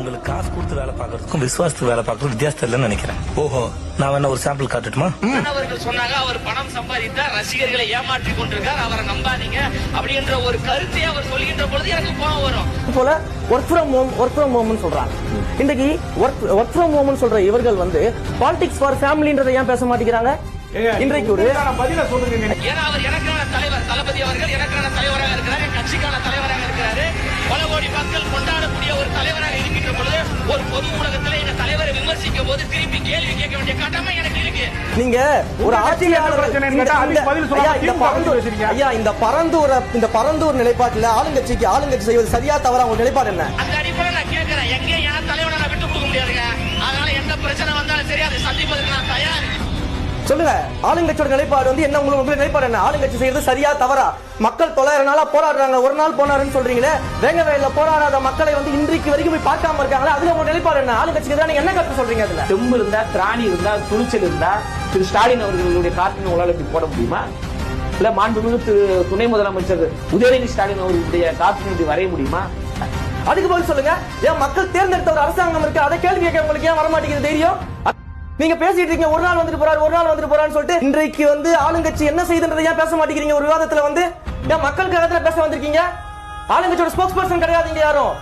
உங்களுக்கு காசு கொடுத்து வேலை பார்க்கறதுக்கும் விசுவாசத்துக்கு வேலை பார்க்கறது வித்தியாசம் இல்லைன்னு நினைக்கிறேன். ஓஹோ, நான் வேணா ஒரு சாம்பிள் காட்டுட்டுமா? அவர்கள் சொன்னாங்க அவர் பணம் சம்பாதித்தார், ரசிகர்களை ஏமாற்றி கொண்டிருக்கார், அவரை நம்பாதீங்க அப்படின்ற ஒரு கருத்தை அவர் சொல்கின்ற பொழுது எனக்கு கோபம் வரும். போல ஒர்க் ஃப்ரம் ஹோம்னு சொல்றாங்க. இன்றைக்கு ஒர்க் ஃப்ரம் ஹோம்னு சொல்ற இவர்கள் வந்து பாலிடிக்ஸ் ஃபார் ஃபேமிலின்றதை ஏன் பேச மாட்டேங்கிறாங்க? இன்றைக்கு ஒரு பதில சொல்லுங்க. ஏன்னா அவர் எனக்கான தலைவர், தளபதி அவர்கள் எனக்கான தலைவராக இருக்கிறார், என் கட்சிக்கான தலைவராக இருக்கிறாரு. பல கோடி மக்கள் கொண்டாடக்கூடிய ஒரு தலைவராக இருக்கின்ற பொழுது ஒரு பொது ஊடகத்தில் எங்க தலைவரை விமர்சிக்கும் போது திருப்பி கேள்வி கேட்க வேண்டிய கடமை எனக்கு இருக்கு. நீங்க ஒரு ஆட்சியாளர் இந்த பரந்தூர் நிலைப்பாட்டில் ஆளுங்கட்சி செய்வது சரியா தவறா உங்க நிலைப்பாடு என்ன? அந்த அடிப்படையில் நான் கேட்கிறேன், எங்கே என் தலைவரை நான் விட்டு கொடுக்க முடியாதுங்க. அதனால எந்த பிரச்சனை வந்தாலும் சரி அதை சந்திப்பதற்கு நான் தயார். சொல்லுங்க, ஆளுங்கட்சியோட நிலைப்பாடு வந்து என்ன? உங்களுக்கு நிலைப்பாடு என்ன? ஆளுங்கட்சி செய்யறது சரியா தவறா? மக்கள் 900 நாளா போராடுறாங்க, ஒரு நாள் போனாருன்னு சொல்றீங்களே, வேங்க வயல்ல போராடாத மக்களை வந்து இன்றைக்கு வரைக்கும் போய் பார்க்காம இருக்காங்களா? அதுல உங்க நிலைப்பாடு என்ன? ஆளுங்கட்சிக்கு தான் நீங்க என்ன கருத்து சொல்றீங்க? அதுல தெம்பு இருந்தா, திராணி இருந்தா, துணிச்சல் இருந்தா திரு ஸ்டாலின் அவர்களுடைய கார்ட்டூன் உங்களால் இப்படி போட முடியுமா? இல்ல மாண்புமிகு துணை முதலமைச்சர் உதயநிதி ஸ்டாலின் அவர்களுடைய கார்ட்டூன் இப்படி வரைய முடியுமா? அதுக்கு பதில் சொல்லுங்க. ஏன் மக்கள் தேர்ந்தெடுத்த ஒரு அரசாங்கம் இருக்கு, அதை கேள்வி கேட்க உங்களுக்கு ஏன் வரமாட்டேங்குது தைரியம்? நீங்க பேசிட்டு இருக்கீங்க, ஒரு நாள் வந்துட்டு போறான்னு சொல்லிட்டு இன்றைக்கு வந்து ஆளுங்கட்சி என்ன செய்யுதுன்றதை ஏன் பேச மாட்டேங்கிறீங்க? ஒரு விவாதத்துல வந்து ஏன் மக்களுக்காக பேச வந்திருக்கீங்க? ஆளுங்கட்சியோட ஸ்போக்ஸ் பர்சன் கிடையாதுங்க யாரும்.